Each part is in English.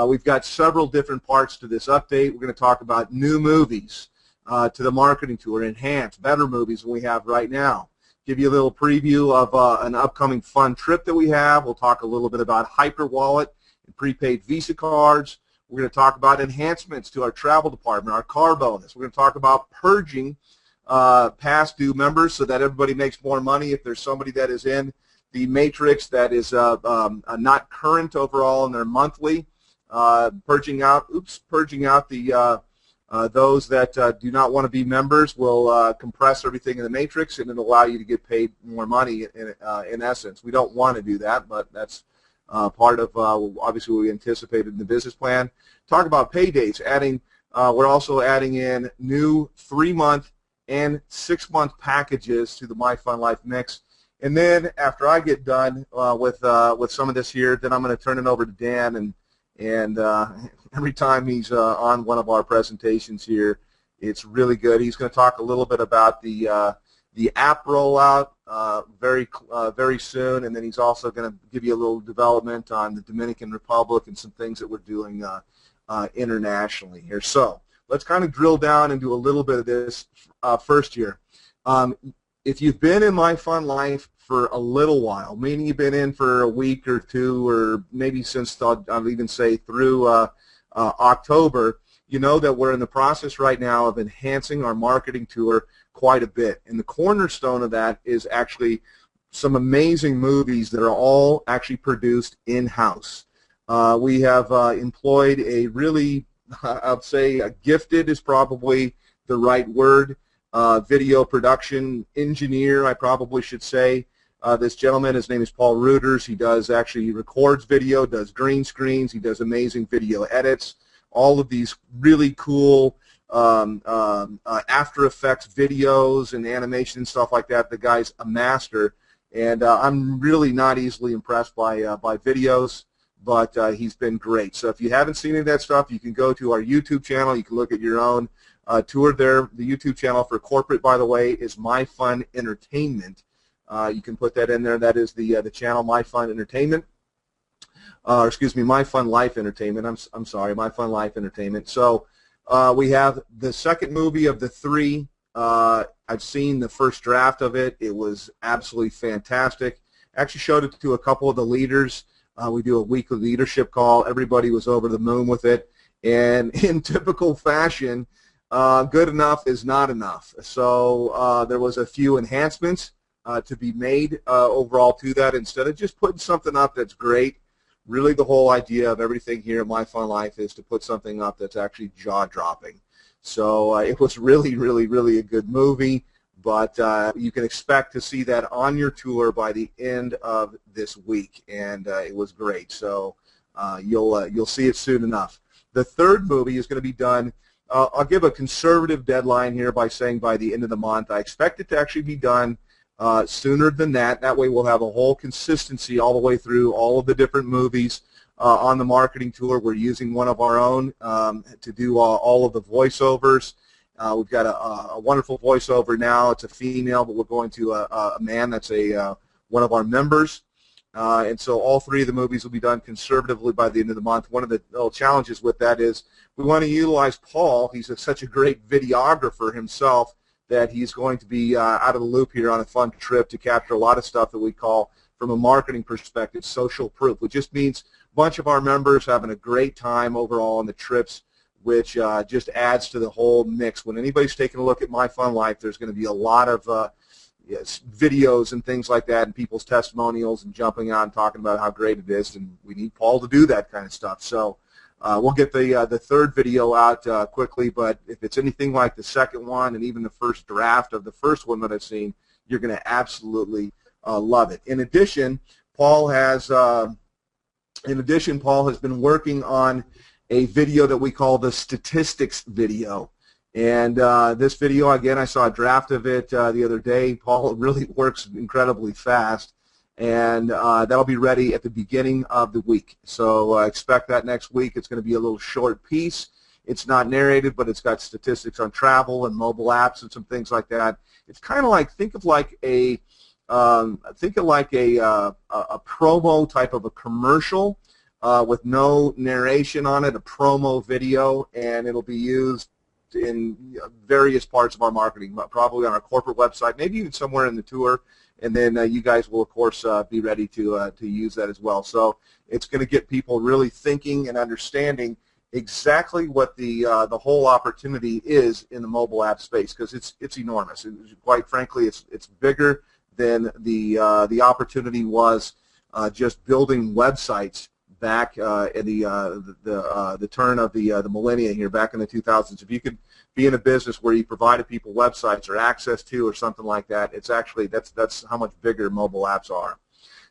We've got several different parts to this update. We're going to talk about new movies to the marketing tour, enhanced, better movies than we have right now. Give you a little preview of an upcoming fun trip that we have. We'll talk a little bit about Hyper Wallet and prepaid Visa cards. We're going to talk about enhancements to our travel department, our car bonus. We're going to talk about purging past due members so that everybody makes more money. If there's somebody that is in the matrix that is not current overall in their monthly, purging out the those that do not want to be members will compress everything in the matrix, and it'll allow you to get paid more money in essence. We don't want to do that, but that's part of obviously what we anticipated in the business plan. Talk about pay dates. We're also adding in new 3-month and 6-month packages to the MyFunLife mix. And then after I get done with some of this here, then I'm going to turn it over to Dan, and every time he's on one of our presentations here, it's really good. He's going to talk a little bit about the app rollout very soon, and then he's also going to give you a little development on the Dominican Republic and some things that we're doing internationally here. So let's kind of drill down and do a little bit of this first here. If you've been in MyFunLife for a little while, meaning you've been in for a week or two, or maybe since I'll even say through October, you know that we're in the process right now of enhancing our marketing tour quite a bit. And the cornerstone of that is actually some amazing movies that are all actually produced in-house. We have employed a really, I'd say, gifted is probably the right word, video production engineer, I probably should say. This gentleman, his name is Paul Reuters. He records video, does green screens, he does amazing video edits, all of these really cool After Effects videos and animation and stuff like that. The guy's a master, and I'm really not easily impressed by videos, but he's been great. So if you haven't seen any of that stuff, you can go to our YouTube channel. You can look at your own tour there. The YouTube channel for corporate, by the way, is MyFun Entertainment. You can put that in there. That is the channel, MyFun Entertainment. Excuse me, MyFunLife Entertainment. I'm sorry, MyFunLife Entertainment. So we have the second movie of the 3. I've seen the first draft of it. It was absolutely fantastic. Actually showed it to a couple of the leaders. We do a weekly leadership call. Everybody was over the moon with it. And in typical fashion, good enough is not enough. So there was a few enhancements to be made overall to that. Instead of just putting something up that's great, really the whole idea of everything here at MyFunLife is to put something up that's actually jaw-dropping. So it was really, really, really a good movie, but you can expect to see that on your tour by the end of this week, and it was great. So you'll see it soon enough. The third movie is going to be done. I'll give a conservative deadline here by saying by the end of the month. I expect it to actually be done sooner than that. That way we'll have a whole consistency all the way through all of the different movies on the marketing tour. We're using one of our own to do all of the voiceovers. We've got a wonderful voiceover now. It's a female, but we're going to a man that's one of our members. And so all 3 of the movies will be done conservatively by the end of the month. One of the little challenges with that is we want to utilize Paul. He's such a great videographer himself that he's going to be out of the loop here on a fun trip to capture a lot of stuff that we call, from a marketing perspective, social proof, which just means a bunch of our members having a great time overall on the trips, which just adds to the whole mix. When anybody's taking a look at MyFunLife, there's going to be a lot of videos and things like that, and people's testimonials and jumping on talking about how great it is, and we need Paul to do that kind of stuff. So we'll get the third video out quickly, but if it's anything like the second one and even the first draft of the first one that I've seen, you're going to absolutely love it. In addition, Paul has been working on a video that we call the statistics video. And this video, again, I saw a draft of it the other day. Paul really works incredibly fast, and that'll be ready at the beginning of the week. So expect that next week. It's going to be a little short piece. It's not narrated, but it's got statistics on travel and mobile apps and some things like that. It's kind of like, think of like a promo type of a commercial with no narration on it, a promo video, and it'll be used in various parts of our marketing, probably on our corporate website, maybe even somewhere in the tour, and then you guys will, of course, be ready to use that as well. So it's going to get people really thinking and understanding exactly what the whole opportunity is in the mobile app space, because it's enormous. Quite frankly, it's bigger than the opportunity was just building websites back in the turn of the millennia here, back in the 2000s. If you could be in a business where you provided people websites or access to or something like that, it's actually that's how much bigger mobile apps are.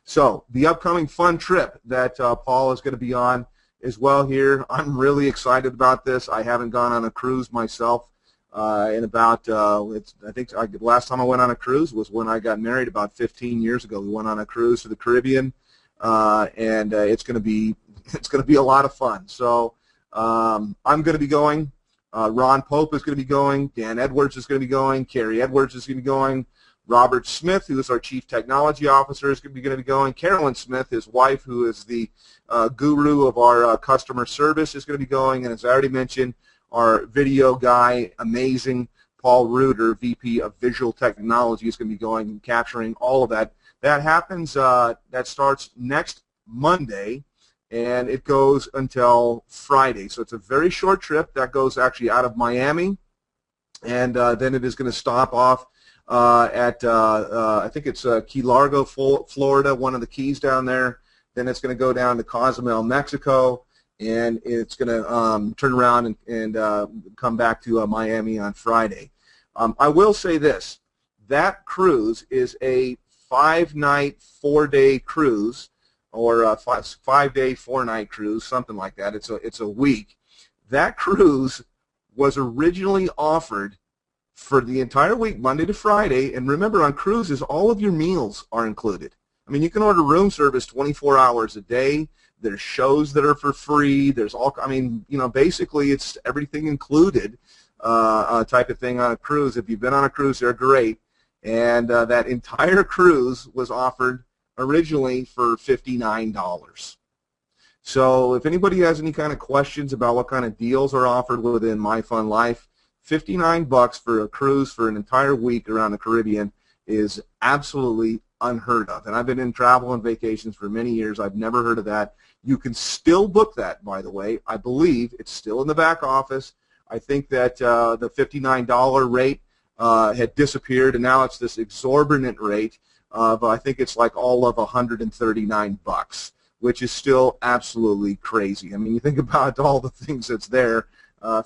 So the upcoming fun trip that Paul is going to be on as well here, I'm really excited about this. I haven't gone on a cruise myself in about I think the last time I went on a cruise was when I got married about 15 years ago. We went on a cruise to the Caribbean. And it's going to be a lot of fun. So I'm going to be going. Ron Pope is going to be going. Dan Edwards is going to be going. Carrie Edwards is going to be going. Robert Smith, who is our Chief Technology Officer, is going to be going. Carolyn Smith, his wife, who is the guru of our customer service, is going to be going. And as I already mentioned, our video guy, amazing, Paul Reuter, VP of Visual Technology, is going to be going and capturing all of that. That happens, that starts next Monday, and it goes until Friday. So it's a very short trip that goes actually out of Miami, and then it is going to stop off at, I think it's Key Largo, Florida, one of the keys down there. Then it's going to go down to Cozumel, Mexico, and it's going to turn around and come back to Miami on Friday. I will say this, that cruise is a 5-night, 4-day cruise, or a 5-day, 4-night cruise, something like that. It's a week. That cruise was originally offered for the entire week, Monday to Friday. And remember, on cruises, all of your meals are included. I mean, you can order room service 24 hours a day. There's shows that are for free. There's all, I mean, you know, basically it's everything included type of thing on a cruise. If you've been on a cruise, they're great. And that entire cruise was offered originally for $59. So if anybody has any kind of questions about what kind of deals are offered within MyFunLife, $59 for a cruise for an entire week around the Caribbean is absolutely unheard of. And I've been in travel and vacations for many years. I've never heard of that. You can still book that, by the way. I believe it's still in the back office. I think that the $59 rate had disappeared, and now it's this exorbitant rate of, I think it's like all of $139, which is still absolutely crazy. I mean, you think about all the things that's there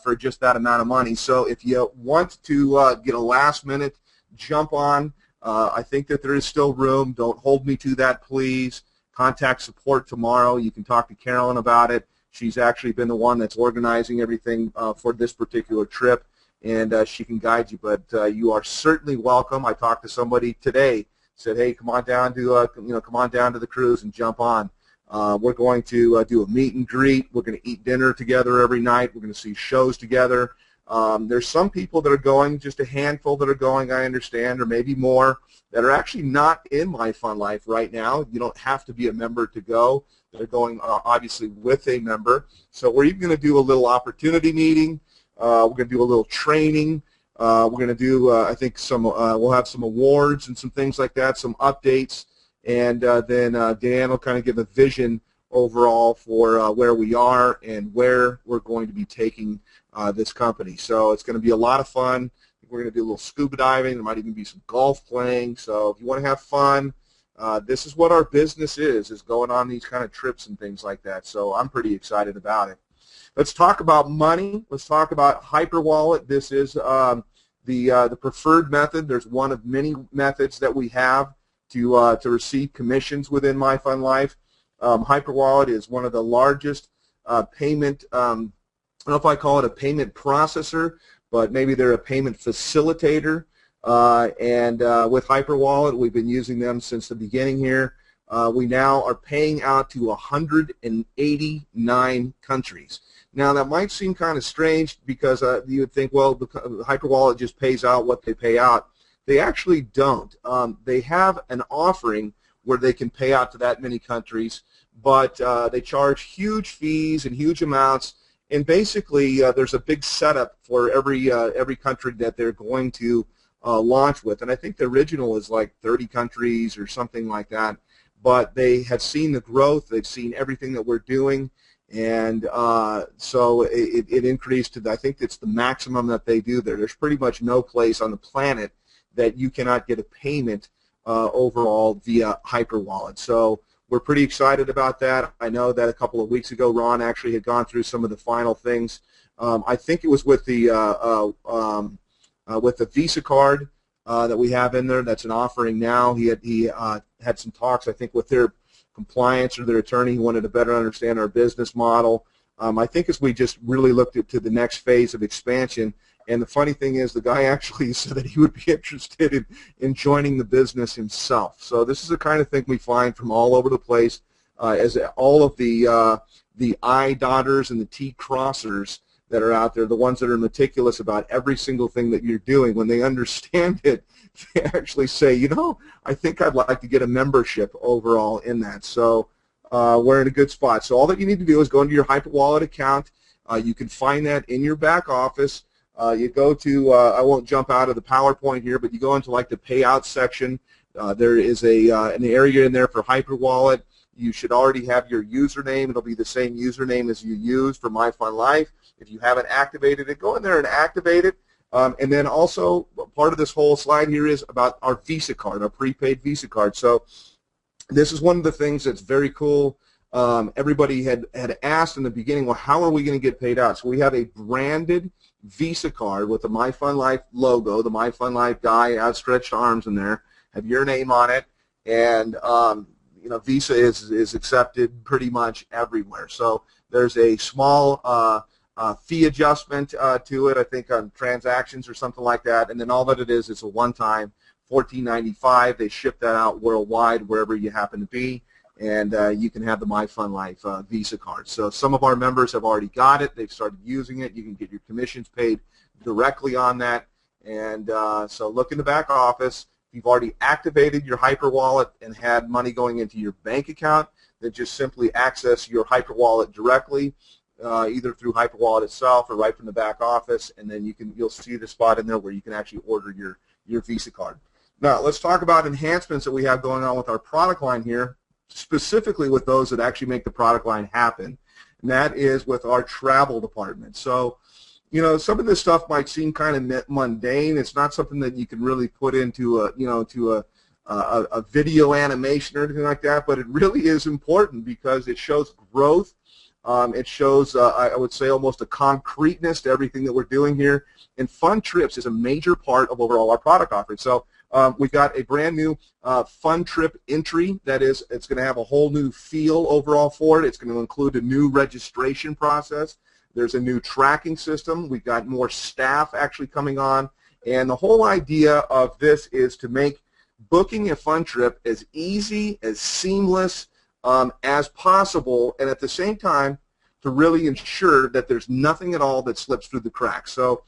for just that amount of money. So if you want to get a last-minute jump on, I think that there is still room. Don't hold me to that, please. Contact support tomorrow. You can talk to Carolyn about it. She's actually been the one that's organizing everything for this particular trip, and she can guide you. But you are certainly welcome. I talked to somebody today, said, "Hey, come on down to come on down to the cruise and jump on." We're going to do a meet and greet. We're going to eat dinner together every night. We're going to see shows together. There's some people that are going, just a handful that are going, I understand, or maybe more, that are actually not in MyFunLife right now. You don't have to be a member to go. They're going, obviously, with a member. So we're even going to do a little opportunity meeting. We're going to do a little training. We're going to do, I think, we'll have some awards and some things like that, some updates. And then Dan will kind of give a vision overall for where we are and where we're going to be taking this company. So it's going to be a lot of fun. We're going to do a little scuba diving. There might even be some golf playing. So if you want to have fun, this is what our business is going on these kind of trips and things like that. So I'm pretty excited about it. Let's talk about money. Let's talk about HyperWallet. This is the preferred method. There's one of many methods that we have to receive commissions within MyFunLife. HyperWallet is one of the largest payment, I don't know if I call it a payment processor, but maybe they're a payment facilitator. And with HyperWallet, we've been using them since the beginning here. We now are paying out to 189 countries. Now, that might seem kind of strange because you would think, well, HyperWallet just pays out what they pay out. They actually don't. They have an offering where they can pay out to that many countries, but they charge huge fees and huge amounts. And basically, there's a big setup for every country that they're going to launch with. And I think the original is like 30 countries or something like that. But they have seen the growth. They've seen everything that we're doing. And so it increased to, I think it's the maximum that they do there. There's pretty much no place on the planet that you cannot get a payment overall via HyperWallet. So we're pretty excited about that. I know that a couple of weeks ago, Ron actually had gone through some of the final things. I think it was with the Visa card that we have in there. That's an offering now. He had some talks, I think, with their compliance or their attorney. He wanted to better understand our business model. I think as we just really looked to the next phase of expansion. And the funny thing is, the guy actually said that he would be interested in joining the business himself. So this is the kind of thing we find from all over the place, as all of the I dotters and the T crossers that are out there, the ones that are meticulous about every single thing that you're doing. When they understand it, they actually say, you know, I think I'd like to get a membership overall in that. So we're in a good spot. So all that you need to do is go into your HyperWallet account. You can find that in your back office. You go to, I won't jump out of the PowerPoint here, but you go into like the payout section. There is an area in there for HyperWallet. You should already have your username. It'll be the same username as you use for MyFunLife. If you haven't activated it, go in there and activate it. And then also part of this whole slide here is about our Visa card, our prepaid Visa card. So this is one of the things that's very cool. Everybody had asked in the beginning, well, how are we going to get paid out? So we have a branded Visa card with the MyFunLife logo, the MyFunLife guy, outstretched arms in there, have your name on it, and you know, Visa is accepted pretty much everywhere. So there's a small fee adjustment to it, I think on transactions or something like that, and then all that it is a one-time $14.95. They ship that out worldwide wherever you happen to be, and you can have the MyFunLife Visa card. So some of our members have already got it. They've started using it. You can get your commissions paid directly on that. And so look in the back office. If you've already activated your HyperWallet and had money going into your bank account, then just simply access your HyperWallet directly, either through HyperWallet itself or right from the back office, and then you'll see the spot in there where you can actually order your Visa card. Now let's talk about enhancements that we have going on with our product line here, specifically with those that actually make the product line happen, and that is with our travel department. So, you know, some of this stuff might seem kind of mundane. It's not something that you can really put into a video animation or anything like that, but it really is important because it shows growth. It shows, I would say, almost a concreteness to everything that we're doing here. And Fun Trips is a major part of overall our product offering. So we've got a brand new Fun Trip entry. That is, it's going to have a whole new feel overall for it. It's going to include a new registration process. There's a new tracking system. We've got more staff actually coming on. And the whole idea of this is to make booking a Fun Trip as easy, as seamless as possible, and at the same time to really ensure that there's nothing at all that slips through the cracks. So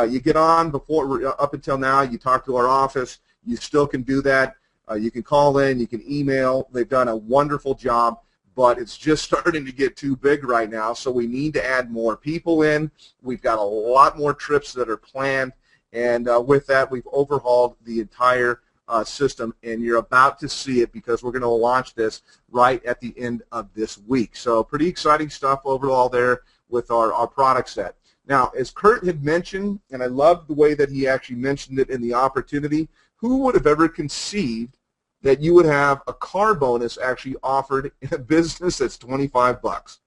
you get on up until now, you talk to our office. You still can do that. You can call in, you can email. They've done a wonderful job, but it's just starting to get too big right now, so we need to add more people in. We've got a lot more trips that are planned, and with that, we've overhauled the entire system, and you're about to see it because we're going to launch this right at the end of this week. So pretty exciting stuff overall there with our product set. Now, as Kurt had mentioned, and I love the way that he actually mentioned it in the opportunity, who would have ever conceived that you would have a car bonus actually offered in a business that's 25 bucks?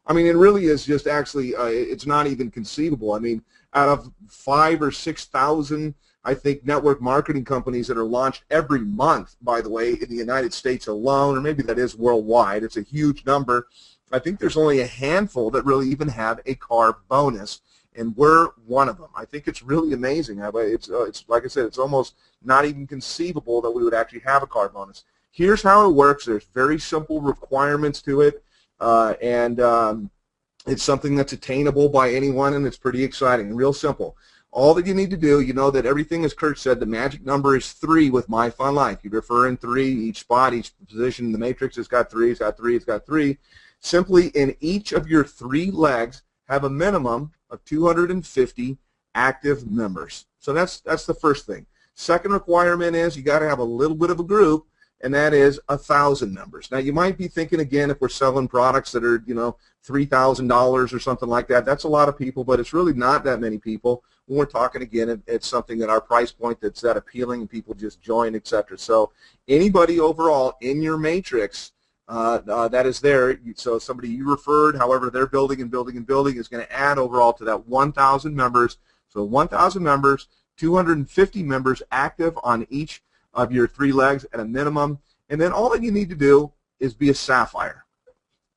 I mean, it really is just actually, it's not even conceivable. I mean, out of 5,000 or 6,000, I think, network marketing companies that are launched every month, by the way, in the United States alone, or maybe that is worldwide, it's a huge number. I think there's only a handful that really even have a car bonus, and we're one of them. I think it's really amazing. It's like I said, it's almost not even conceivable that we would actually have a car bonus. Here's how it works. There's very simple requirements to it, and it's something that's attainable by anyone, and it's pretty exciting. Real simple. all that you need to do, you know that everything, as Kurt said, the magic number is 3 with MyFunLife. You refer in 3, each spot, each position in the matrix has got 3, it's got 3, it's got 3. Simply in each of your 3 legs have a minimum of 250 active members. So that's the first thing. Second requirement is you got to have a little bit of a group, and that is 1,000 members. Now you might be thinking, again, if we're selling products that are, you know, $3,000 or something like that, that's a lot of people, but it's really not that many people when we're talking, again, it's something at our price point that's that appealing and people just join, etc. So anybody overall in your matrix that is there, so somebody you referred, however they're building and building and building, is going to add overall to that 1,000 members. So 1,000 members, 250 members active on each of your 3 legs at a minimum, and then all that you need to do is be a Sapphire.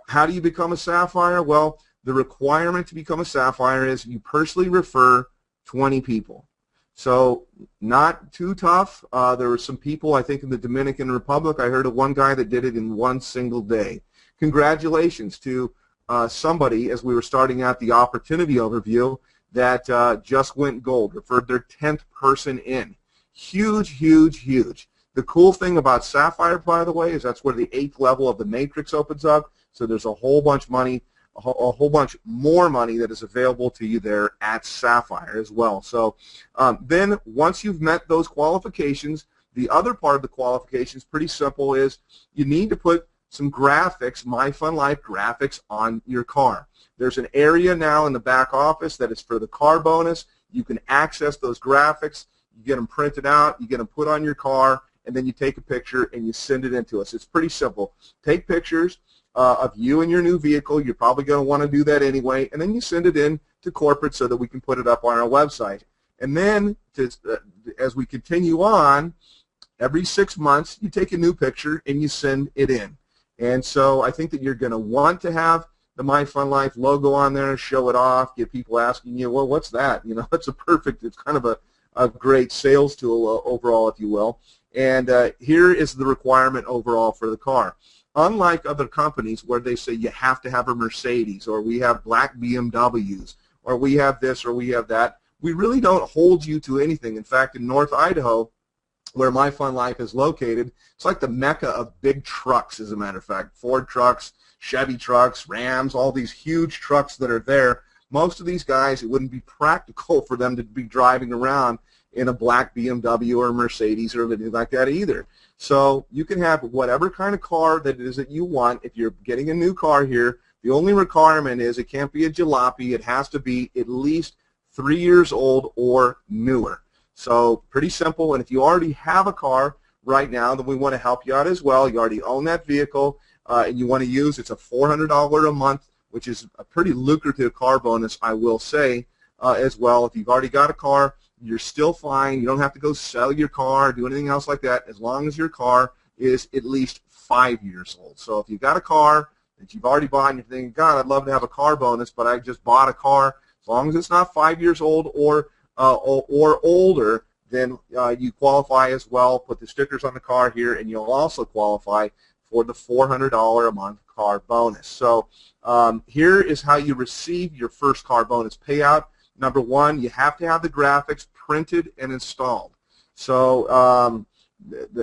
How do you become a Sapphire? Well, the requirement to become a Sapphire is you personally refer 20 people. So not too tough. There were some people, I think, in the Dominican Republic. I heard of one guy that did it in 1 single day. Congratulations to somebody, as we were starting out the opportunity overview, that just went gold, referred their 10th person in. Huge, huge, huge. The cool thing about Sapphire, by the way, is that's where the 8th level of the matrix opens up. So there's a whole bunch money, a whole bunch more money that is available to you there at Sapphire as well. So then once you've met those qualifications, the other part of the qualifications, pretty simple, is you need to put some graphics, MyFunLife graphics, on your car. There's an area now in the back office that is for the car bonus. You can access those graphics. You get them printed out, you get them put on your car, and then you take a picture and you send it in to us. It's pretty simple. Take pictures of you and your new vehicle. You're probably going to want to do that anyway, and then you send it in to corporate so that we can put it up on our website. And then as we continue on, every 6 months you take a new picture and you send it in. And so I think that you're going to want to have the MyFunLife logo on there, show it off, get people asking you, well, what's that? You know, it's it's kind of a great sales tool overall, if you will. And here is the requirement overall for the car. Unlike other companies where they say you have to have a Mercedes, or we have black BMWs, or we have this or we have that, we really don't hold you to anything. In fact, in North Idaho, where MyFunLife is located, it's like the mecca of big trucks, as a matter of fact. Ford trucks, Chevy trucks, Rams, all these huge trucks that are there. Most of these guys, it wouldn't be practical for them to be driving around in a black BMW or Mercedes or anything like that either. So you can have whatever kind of car that it is that you want. If you're getting a new car here, the only requirement is it can't be a jalopy. It has to be at least 3 years old or newer. So pretty simple. And if you already have a car right now, then we want to help you out as well. You already own that vehicle, and you want to use, it's a $400 a month, which is a pretty lucrative car bonus, I will say, as well. If you've already got a car, you're still fine. You don't have to go sell your car or do anything else like that, as long as your car is at least 5 years old. So if you've got a car that you've already bought and you're thinking, God, I'd love to have a car bonus, but I just bought a car, as long as it's not 5 years old or older, then you qualify as well. Put the stickers on the car here, and you'll also qualify for the $400 a month car bonus. So here is how you receive your first car bonus payout. Number one, you have to have the graphics printed and installed. So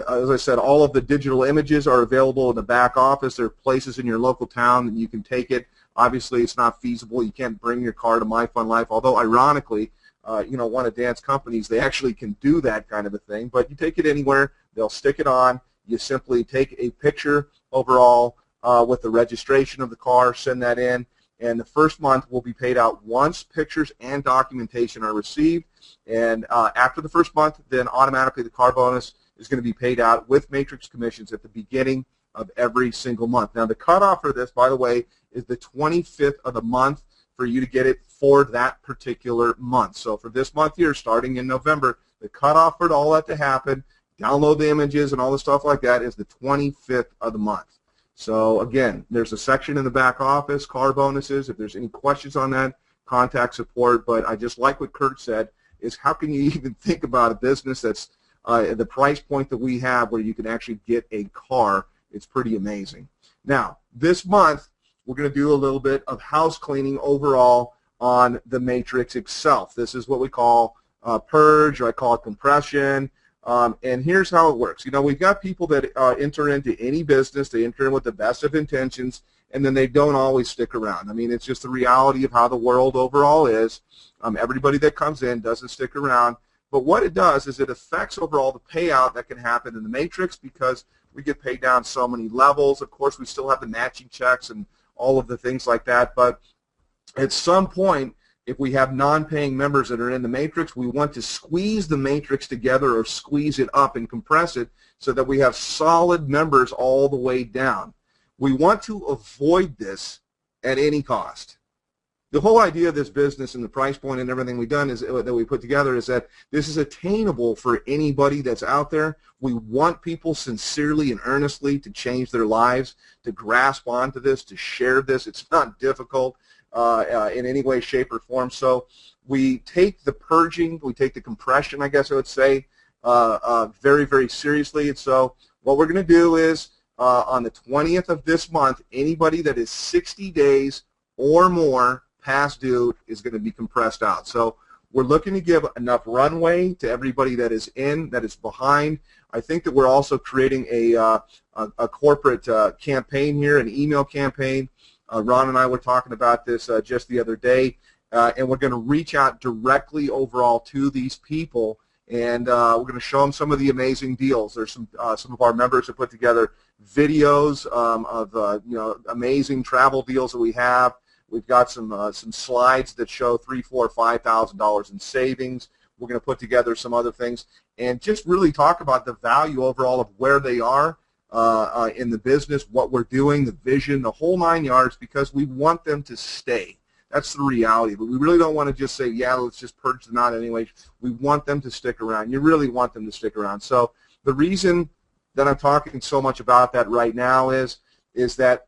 as I said, all of the digital images are available in the back office. There are places in your local town that you can take it. Obviously, it's not feasible. You can't bring your car to MyFunLife, although ironically, you know, one of Dan's companies, they actually can do that kind of a thing. But you take it anywhere, they'll stick it on. You simply take a picture overall with the registration of the car, send that in, and the first month will be paid out once pictures and documentation are received. And after the first month, then automatically the car bonus is going to be paid out with matrix commissions at the beginning of every single month. Now, the cutoff for this, by the way, is the 25th of the month for you to get it for that particular month. So for this month here, starting in November, the cutoff for all that to happen, download the images and all the stuff like that, is the 25th of the month. So again, there's a section in the back office, car bonuses. If there's any questions on that, contact support. But I just like what Kurt said, is how can you even think about a business that's at the price point that we have where you can actually get a car? It's pretty amazing. Now, this month, we're going to do a little bit of house cleaning overall on the matrix itself. This is what we call purge, or I call it compression. And here's how it works. You know, we've got people that enter into any business. They enter in with the best of intentions, and then they don't always stick around. I mean, it's just the reality of how the world overall is. Everybody that comes in doesn't stick around. But what it does is it affects overall the payout that can happen in the matrix, because we get paid down so many levels. Of course, we still have the matching checks and all of the things like that. But at some point, if we have non-paying members that are in the matrix, we want to squeeze the matrix together, or squeeze it up and compress it, so that we have solid members all the way down. We want to avoid this at any cost. The whole idea of this business and the price point and everything we've done is that we put together is that this is attainable for anybody that's out there. We want people sincerely and earnestly to change their lives, to grasp onto this, to share this. It's not difficult in any way, shape, or form. So we take the purging, we take the compression, I guess I would say, very, very seriously. And so what we're going to do is on the 20th of this month, anybody that is 60 days or more past due is going to be compressed out. So we're looking to give enough runway to everybody that is in, that is behind. I think that we're also creating a corporate campaign here, an email campaign. Ron and I were talking about this just the other day, and we're going to reach out directly overall to these people, and we're going to show them some of the amazing deals. There's some of our members have put together videos of you know, amazing travel deals that we have. We've got some slides that show $3,000, $4,000, $5,000 in savings. We're going to put together some other things and just really talk about the value overall of where they are in the business, what we're doing, the vision, the whole 9 yards, because we want them to stay. That's the reality. But we really don't want to just say, yeah, let's just purge them out anyway. We want them to stick around. You really want them to stick around. So the reason that I'm talking so much about that right now is that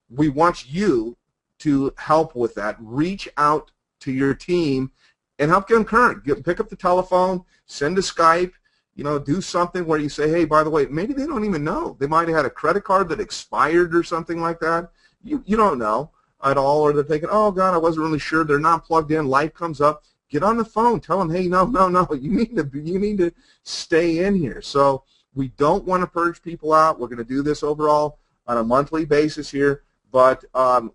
we want you to help with that. Reach out to your team and help get them current. Pick up the telephone, send a Skype, you know, do something where you say, hey, by the way, maybe they don't even know. They might have had a credit card that expired or something like that. You don't know at all, or they're thinking, oh, God, I wasn't really sure. They're not plugged in. Life comes up. Get on the phone. Tell them, hey, no, you need to stay in here. So we don't want to purge people out. We're going to do this overall on a monthly basis here. But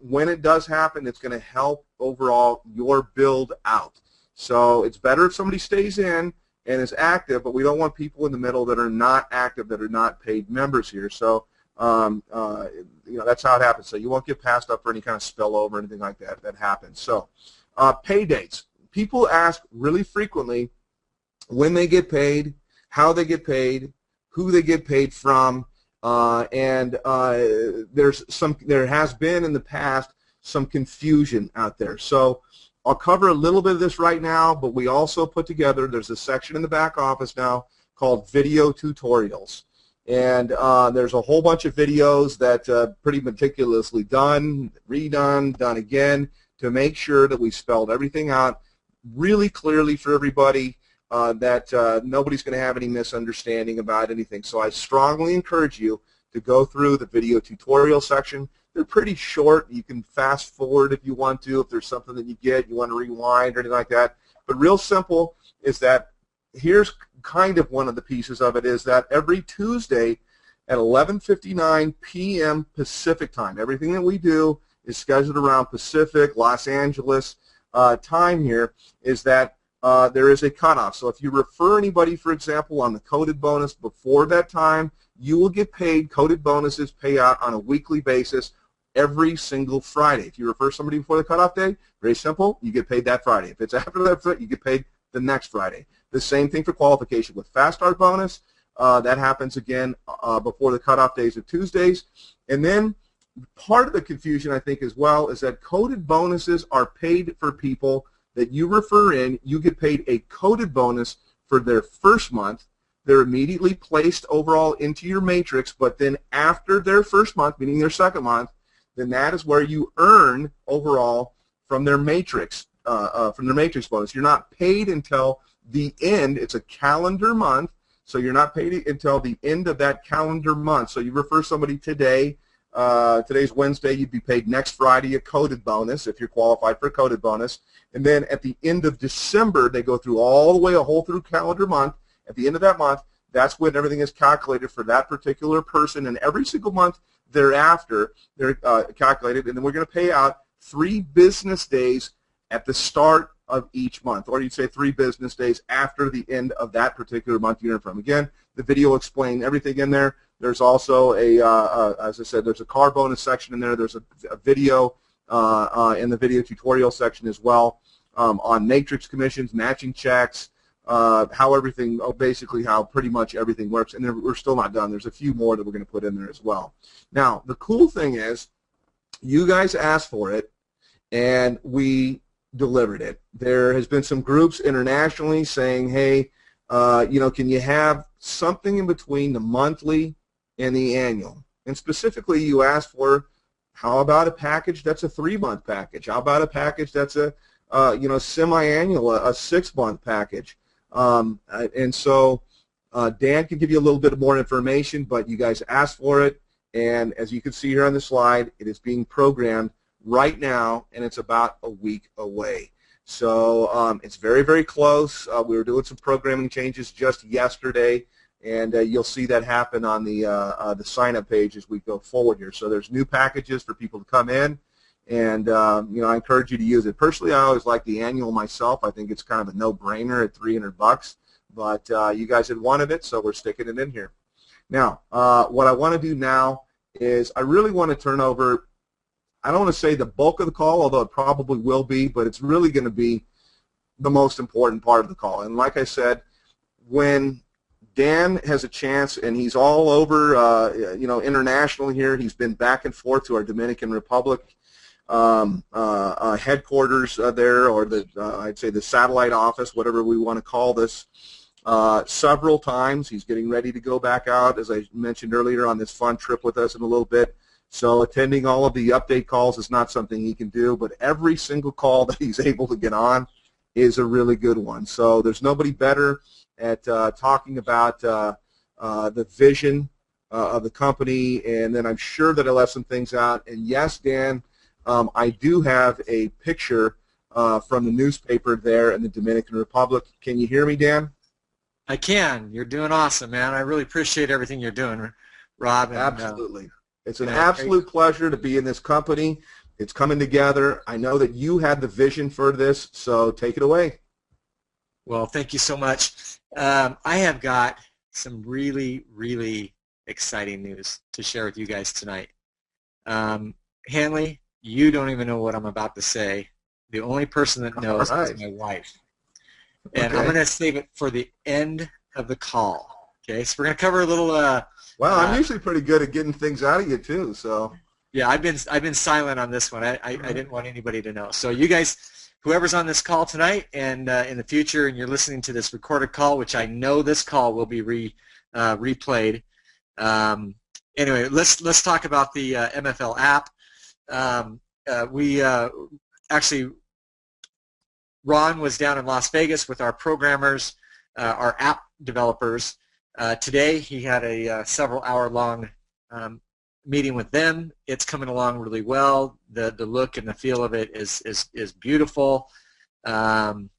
when it does happen, it's going to help overall your build out. So it's better if somebody stays in and is active, but we don't want people in the middle that are not active, that are not paid members here. So you know, that's how it happens. So you won't get passed up for any kind of spillover or anything like that that happens. So pay dates. People ask really frequently when they get paid, how they get paid, who they get paid from. And there has been in the past some confusion out there. So I'll cover a little bit of this right now, but we also put together, there's a section in the back office now called video tutorials. And there's a whole bunch of videos that pretty meticulously done, redone, done again, to make sure that we spelled everything out really clearly for everybody, that nobody's going to have any misunderstanding about anything. So I strongly encourage you to go through the video tutorial section. They're pretty short. You can fast forward if you want to, if there's something that you want to rewind or anything like that. But real simple is that here's kind of one of the pieces of it, is that every Tuesday at 11:59 p.m. Pacific time, everything that we do is scheduled around Pacific, Los Angeles time here, is that there is a cutoff. So if you refer anybody, for example, on the coded bonus before that time, you will get paid. Coded bonuses pay out on a weekly basis every single Friday. If you refer somebody before the cutoff day, very simple, you get paid that Friday. If it's after that, you get paid the next Friday. The same thing for qualification. With Fast Start bonus, that happens again before the cutoff days of Tuesdays. And then part of the confusion, I think, as well, is that coded bonuses are paid for people that you refer in. You get paid a coded bonus for their first month. They're immediately placed overall into your matrix, but then after their first month, meaning their second month, then that is where you earn overall from their matrix bonus. You're not paid until the end. It's a calendar month, so you're not paid until the end of that calendar month. So you refer somebody today, today's Wednesday, you'd be paid next Friday a coded bonus if you're qualified for a coded bonus. And then at the end of December, they go through all the way a whole through calendar month. At the end of that month, that's when everything is calculated for that particular person. And every single month thereafter, they're calculated. And then we're going to pay out 3 business days at the start of each month, or you'd say 3 business days after the end of that particular month you're in from. Again, the video will explain everything in there. There's also as I said, there's a car bonus section in there. There's a video in the video tutorial section as well on matrix commissions, matching checks, how everything, basically how pretty much everything works. And then we're still not done. There's a few more that we're going to put in there as well. Now, the cool thing is you guys asked for it, and we delivered it. There has been some groups internationally saying, hey, can you have something in between the monthly and the annual? And specifically, you asked for, how about a package that's a 3-month package? How about a package that's a semi-annual, a 6-month package? And so Dan can give you a little bit more information, but you guys asked for it, and as you can see here on the slide, it is being programmed right now, and it's about a week away. So it's very, very close. We were doing some programming changes just yesterday, and you'll see that happen on the sign-up page as we go forward here. So there's new packages for people to come in, and I encourage you to use it. Personally, I always like the annual myself. I think it's kind of a no-brainer at $300, but you guys had wanted it, so we're sticking it in here. Now, what I want to do now is I really want to turn over, I don't want to say the bulk of the call, although it probably will be, but it's really going to be the most important part of the call. And like I said, when Dan has a chance, and he's all over, internationally here. He's been back and forth to our Dominican Republic headquarters there, or I'd say the satellite office, whatever we want to call this, several times. He's getting ready to go back out, as I mentioned earlier, on this fun trip with us in a little bit. So attending all of the update calls is not something he can do, but every single call that he's able to get on is a really good one. So there's nobody better at talking about the vision of the company, and then I'm sure that I'll have some things out. And yes, Dan, I do have a picture from the newspaper there in the Dominican Republic. Can you hear me, Dan? I can. You're doing awesome, man. I really appreciate everything you're doing, Rob. And, absolutely. It's an absolute pleasure to be in this company. It's coming together. I know that you had the vision for this, so take it away. Well, thank you so much. I have got some really, really exciting news to share with you guys tonight. Hanley, you don't even know what I'm about to say. The only person that knows is my wife. And I'm going to save it for the end of the call. Okay, so we're going to cover a little. Well, I'm usually pretty good at getting things out of you too. So. Yeah, I've been silent on this one. I didn't want anybody to know. So you guys, whoever's on this call tonight and in the future, and you're listening to this recorded call, which I know this call will be replayed. Anyway, let's talk about the MFL app. Actually, Ron was down in Las Vegas with our programmers, our app developers. Today he had a several-hour-long meeting with them. It's coming along really well. The look and the feel of it is beautiful, we're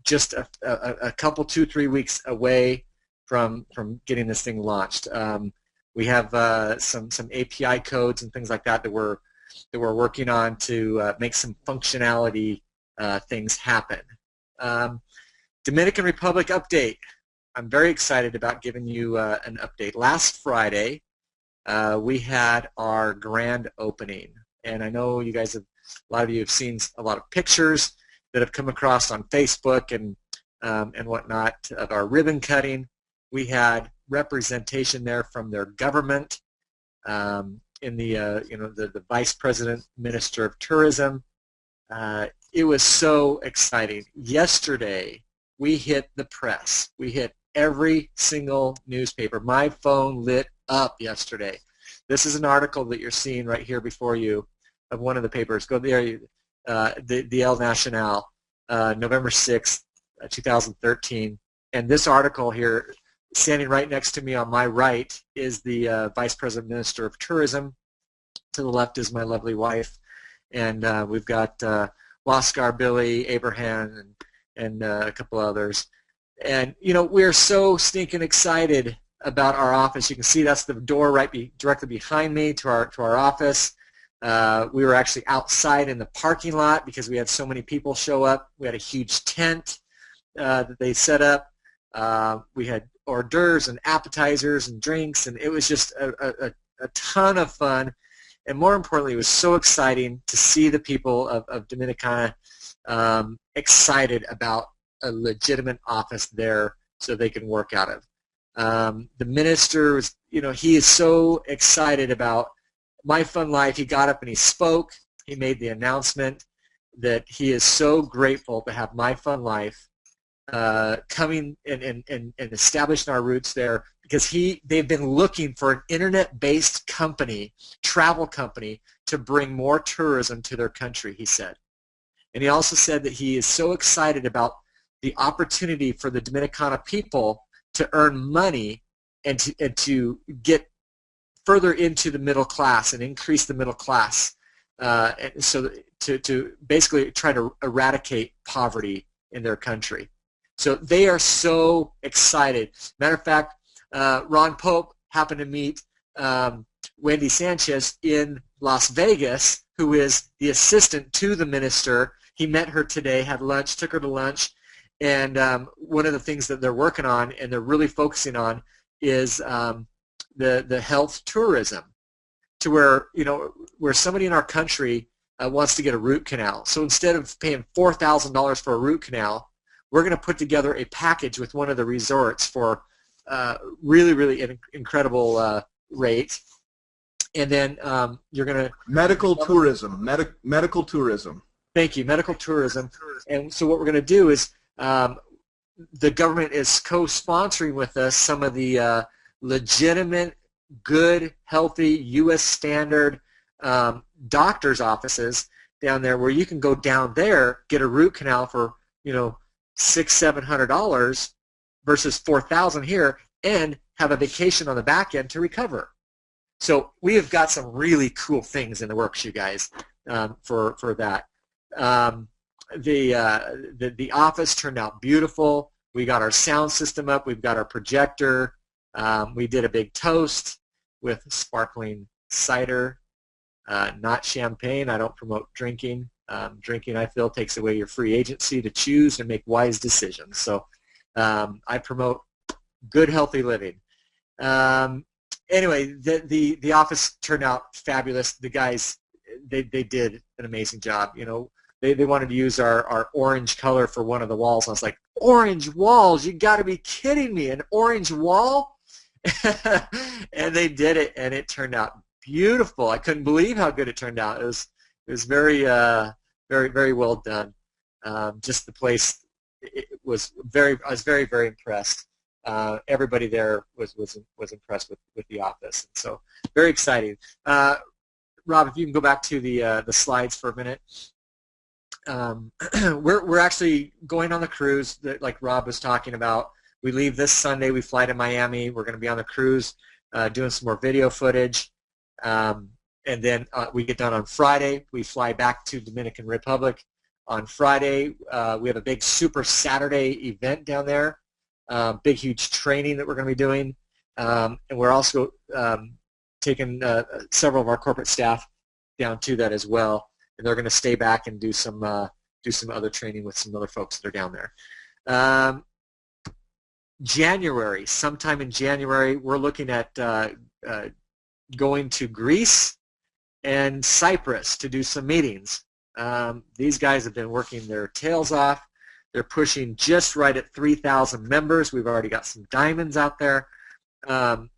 just a couple, 2-3 weeks away from getting this thing launched. We have some API codes and things like that that we're working on to make some functionality things happen. Dominican Republic update. I'm very excited about giving you an update. Last Friday, we had our grand opening, and I know you guys a lot of you have seen a lot of pictures that have come across on Facebook and whatnot of our ribbon cutting. We had representation there from their government, in the Vice President, Minister of Tourism. It was so exciting. Yesterday, we hit the press. We hit every single newspaper. My phone lit up yesterday. This is an article that you're seeing right here before you of one of the papers. Go there, the El Nacional, November 6th, 2013. And this article here Standing right next to me on my right is the Vice President Minister of Tourism. To the left is my lovely wife. And we've got Waskar, Billy, Abraham, and a couple others. And, you know, we're so stinking excited about our office. You can see that's the door directly behind me to our office. We were actually outside in the parking lot because we had so many people show up. We had a huge tent that they set up. We had hors d'oeuvres and appetizers and drinks, and it was just a ton of fun. And more importantly, it was so exciting to see the people of Dominicana excited about a legitimate office there so they can work out of. The minister was, you know, he is so excited about MyFunLife. He got up and he spoke. He made the announcement that he is so grateful to have MyFunLife coming and establishing our roots there, because they've been looking for an internet-based company, travel company, to bring more tourism to their country, he said. And he also said that he is so excited about the opportunity for the Dominicana people to earn money and to get further into the middle class and increase the middle class, and so to basically try to eradicate poverty in their country. So they are so excited. Matter of fact, Ron Pope happened to meet Wendy Sanchez in Las Vegas, who is the assistant to the minister. He met her today, had lunch, took her to lunch, and one of the things that they're working on and they're really focusing on is the health tourism, to where, you know, where somebody in our country wants to get a root canal. So instead of paying $4,000 for a root canal, we're going to put together a package with one of the resorts for really, really incredible rate. And then you're going to... Medical tourism. Medical tourism. Thank you, medical tourism. And so what we're going to do is the government is co-sponsoring with us some of the legitimate, good, healthy, U.S. standard doctor's offices down there, where you can go down there, get a root canal for, you know, $600-700 versus $4,000 here, and have a vacation on the back end to recover. So we have got some really cool things in the works, you guys, for that. The office turned out beautiful. We got our sound system up. We've got our projector. We did a big toast with sparkling cider, not champagne. I don't promote drinking. Drinking, I feel, takes away your free agency to choose and make wise decisions. So I promote good, healthy living. Anyway, the office turned out fabulous. The guys, they did an amazing job. You know, they wanted to use our orange color for one of the walls. I was like, orange walls? You got to be kidding me! An orange wall? And they did it, and it turned out beautiful. I couldn't believe how good it turned out. It was very very well done. Just the place, I was very, very impressed. Everybody there was impressed with the office. And so very exciting. Rob, if you can go back to the slides for a minute. We're actually going on the cruise that, like Rob was talking about. We leave this Sunday. We fly to Miami. We're going to be on the cruise doing some more video footage. And then we get done on Friday. We fly back to Dominican Republic on Friday. We have a big Super Saturday event down there, big, huge training that we're going to be doing. And we're also taking several of our corporate staff down to that as well. And they're going to stay back and do some other training with some other folks that are down there. January, sometime in January, we're looking at going to Greece and Cyprus to do some meetings. These guys have been working their tails off. They're pushing just right at 3,000 members. We've already got some diamonds out there.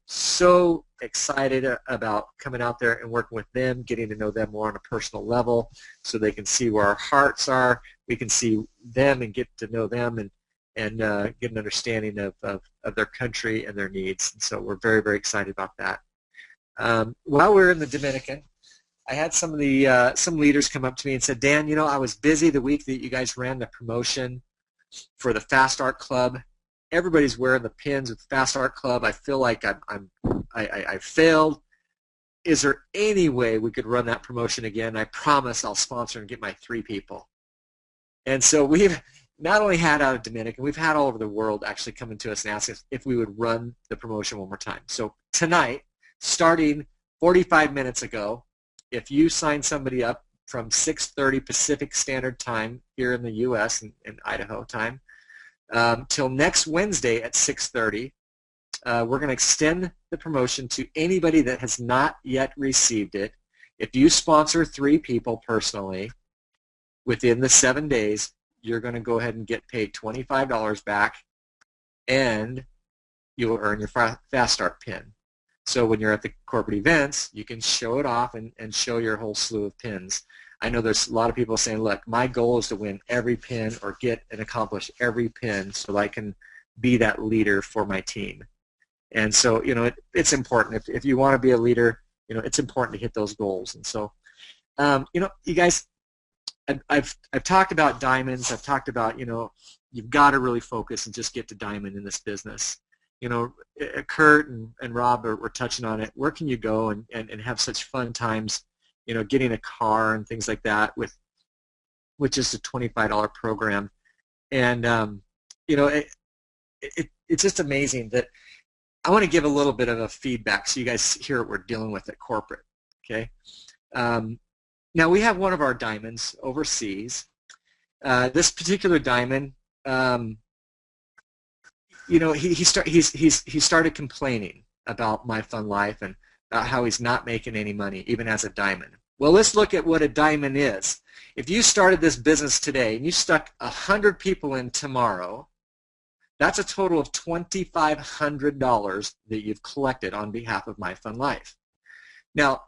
So excited about coming out there and working with them, getting to know them more on a personal level so they can see where our hearts are. We can see them and get to know them and get an understanding of their country and their needs. And so we're very, very excited about that. While we were in the Dominican, I had some leaders come up to me and said, Dan, you know, I was busy the week that you guys ran the promotion for the Fast Art Club, everybody's wearing the pins with Fast Art Club. I feel like I failed. Is there any way we could run that promotion again? I promise I'll sponsor and get my 3 people. And so we've not only had out of Dominican, we've had all over the world actually coming to us and asking us if we would run the promotion one more time. So tonight, starting 45 minutes ago, if you sign somebody up from 6:30 Pacific Standard Time here in the U.S. and Idaho time till next Wednesday at 6:30, we're going to extend the promotion to anybody that has not yet received it. If you sponsor 3 people personally within the 7 days, you're going to go ahead and get paid $25 back, and you will earn your Fast Start pin. So when you're at the corporate events, you can show it off and show your whole slew of pins. I know there's a lot of people saying, look, my goal is to win every pin or get and accomplish every pin so that I can be that leader for my team. And so, you know, it's important. If you want to be a leader, you know, it's important to hit those goals. And so, you know, you guys, I've talked about diamonds. I've talked about, you know, you've got to really focus and just get to diamond in this business. You know, Kurt and Rob were touching on it. Where can you go and have such fun times, you know, getting a car and things like that with just a $25 program. And, you know, it's just amazing that I want to give a little bit of a feedback so you guys hear what we're dealing with at corporate, okay? Now, we have one of our diamonds overseas. This particular diamond, you know, he started complaining about MyFunLife and how he's not making any money, even as a diamond. Well, let's look at what a diamond is. If you started this business today and you stuck 100 people in tomorrow, that's a total of $2,500 that you've collected on behalf of MyFunLife. Now,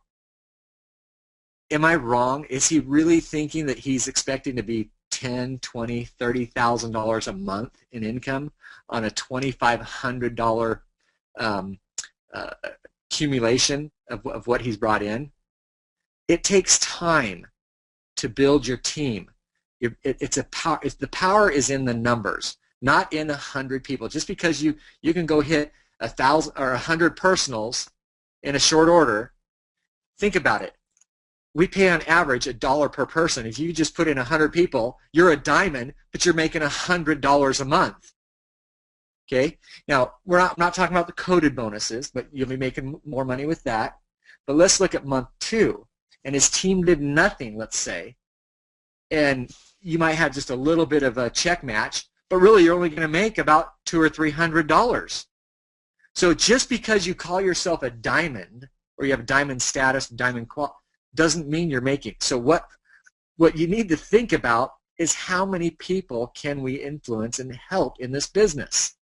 am I wrong? Is he really thinking that he's expecting to be $10,000, $20,000, $30,000 a month in income on a $2,500 accumulation of what he's brought in? It takes time to build your team. The power is in the numbers, not in 100 people. Just because you can go hit 1,000 or 100 personals in a short order, think about it. We pay on average $1 per person. If you just put in 100 people, you're a diamond, but you're making $100 a month. Okay? Now, I'm not talking about the coded bonuses, but you'll be making more money with that. But let's look at month 2. And his team did nothing, let's say, and you might have just a little bit of a check match, but really you're only going to make about $200 or $300. So just because you call yourself a diamond, or you have diamond status, diamond quality, doesn't mean you're making. So what you need to think about is how many people can we influence and help in this business.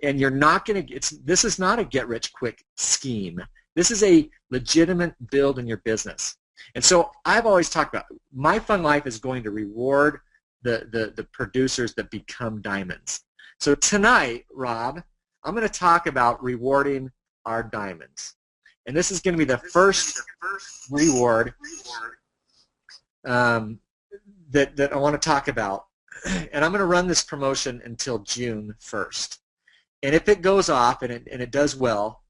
And you're not going to, this is not a get-rich-quick scheme. This is a legitimate build in your business. And so I've always talked about MyFunLife is going to reward the producers that become diamonds. So tonight, Rob, I'm going to talk about rewarding our diamonds. And this is going to be the first reward that I want to talk about. And I'm going to run this promotion until June 1st. And if it goes off and it does well,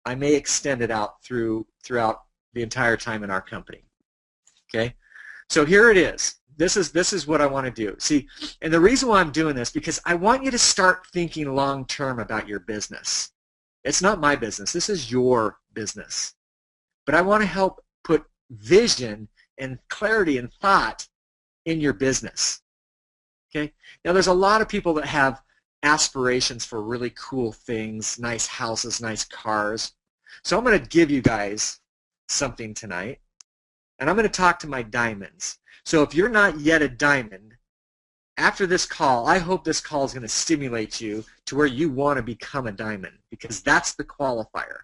I may extend it out throughout the entire time in our company. Okay? So here it is. This is what I want to do. See, and the reason why I'm doing this, because I want you to start thinking long term about your business. It's not my business. This is your business. But I want to help put vision and clarity and thought in your business. Okay? Now, there's a lot of people that have aspirations for really cool things, nice houses, nice cars. So I'm going to give you guys something tonight, and I'm going to talk to my diamonds. So if you're not yet a diamond, after this call, I hope this call is going to stimulate you to where you want to become a diamond, because that's the qualifier.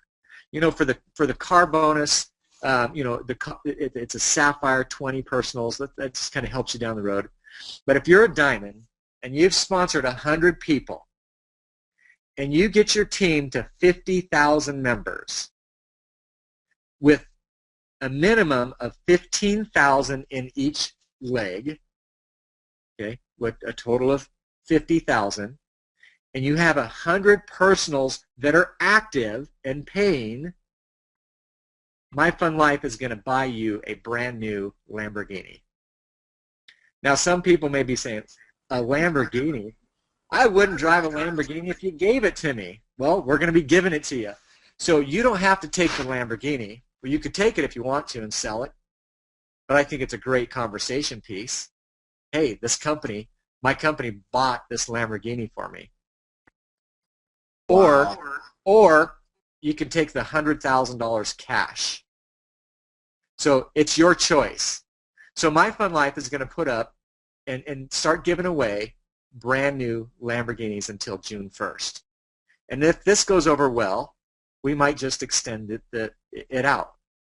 You know, for the car bonus, you know, it's a Sapphire 20 personals. That just kind of helps you down the road. But if you're a diamond and you've sponsored 100 people and you get your team to 50,000 members with a minimum of 15,000 in each leg, okay, with a total of 50,000, and you have 100 personals that are active and paying, MyFunLife is going to buy you a brand new Lamborghini. Now, some people may be saying, a Lamborghini? I wouldn't drive a Lamborghini if you gave it to me. Well, we're going to be giving it to you. So you don't have to take the Lamborghini. Well, you could take it if you want to and sell it. But I think it's a great conversation piece. Hey, this company, my company bought this Lamborghini for me. Wow. Or you can take the $100,000 cash. So it's your choice. So MyFunLife is going to put up and start giving away brand new Lamborghinis until June 1st. And if this goes over well, we might just extend it out.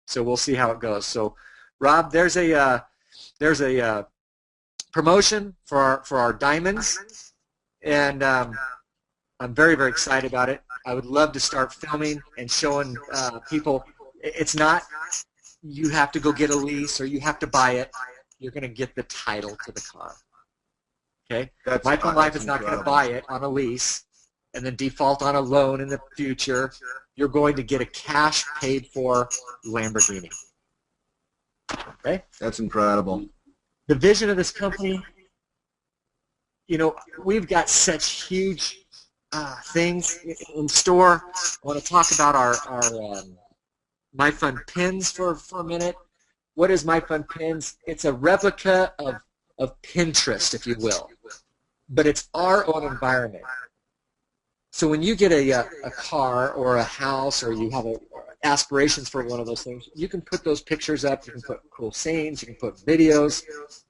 So we'll see how it goes. So Rob, there's a promotion for our diamonds, and I'm very, very excited about it. I would love to start filming and showing people. It's not you have to go get a lease or you have to buy it. You're going to get the title to the car. Okay? MyFunLife is not going to buy it on a lease and then default on a loan in the future. You're going to get a cash paid for Lamborghini. Okay? That's incredible. The vision of this company, you know, we've got such huge things in store. I want to talk about our MyFun pins for a minute. What is MyFun pins? It's a replica of Pinterest, if you will, but it's our own environment. So when you get a car or a house, or you have aspirations for one of those things, you can put those pictures up, you can put cool scenes, you can put videos,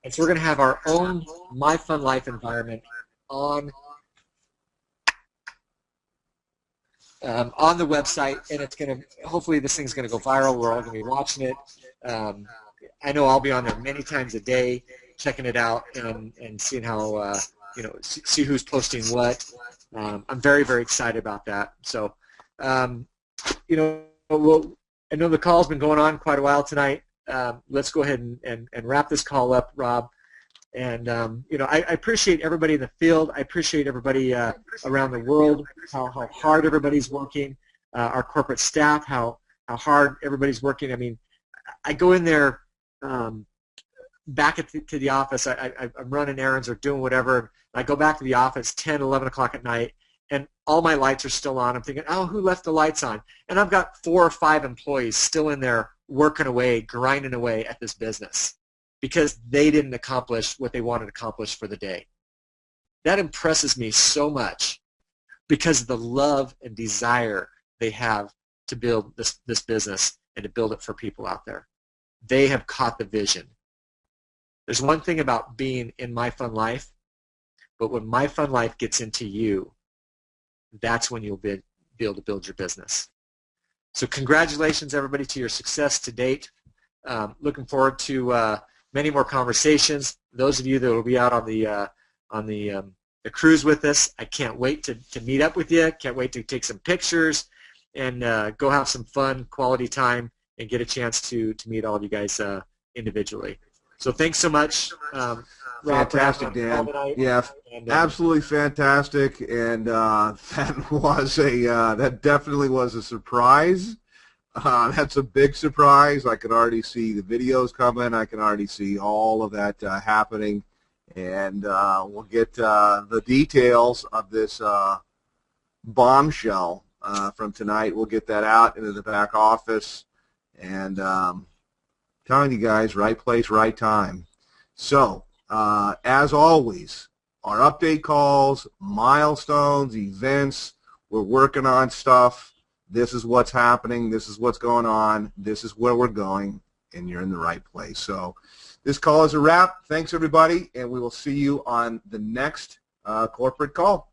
and so we're going to have our own MyFunLife environment on the website, and it's going to, hopefully this thing's going to go viral. We're all going to be watching it. I know I'll be on there many times a day, checking it out and seeing how, you know, see who's posting what. I'm very, very excited about that. So, you know, I know the call's been going on quite a while tonight. Let's go ahead and wrap this call up, Rob. And, you know, I appreciate everybody in the field. I appreciate everybody around the world, how hard everybody's working, our corporate staff, how hard everybody's working. I mean, I go in there back to the office. I'm running errands or doing whatever. I go back to the office 10, 11 o'clock at night, and all my lights are still on. I'm thinking, oh, who left the lights on? And I've got 4 or 5 employees still in there working away, grinding away at this business because they didn't accomplish what they wanted to accomplish for the day. That impresses me so much because of the love and desire they have to build this business and to build it for people out there. They have caught the vision. There's one thing about being in MyFunLife, but when MyFunLife gets into you, that's when you'll be able to build your business. So congratulations, everybody, to your success to date. Looking forward to many more conversations. Those of you that will be out on the cruise with us, I can't wait to meet up with you. Can't wait to take some pictures and go have some fun, quality time, and get a chance to meet all of you guys individually. So thanks so much, Rob. Fantastic, Dan. Yeah, absolutely fantastic, and that definitely was a surprise. That's a big surprise. I can already see the videos coming. I can already see all of that happening, and we'll get the details of this bombshell from tonight. We'll get that out into the back office, and telling you guys, right place, right time. So, as always, our update calls, milestones, events, we're working on stuff. This is what's happening. This is what's going on. This is where we're going, and you're in the right place. So this call is a wrap. Thanks, everybody, and we will see you on the next corporate call.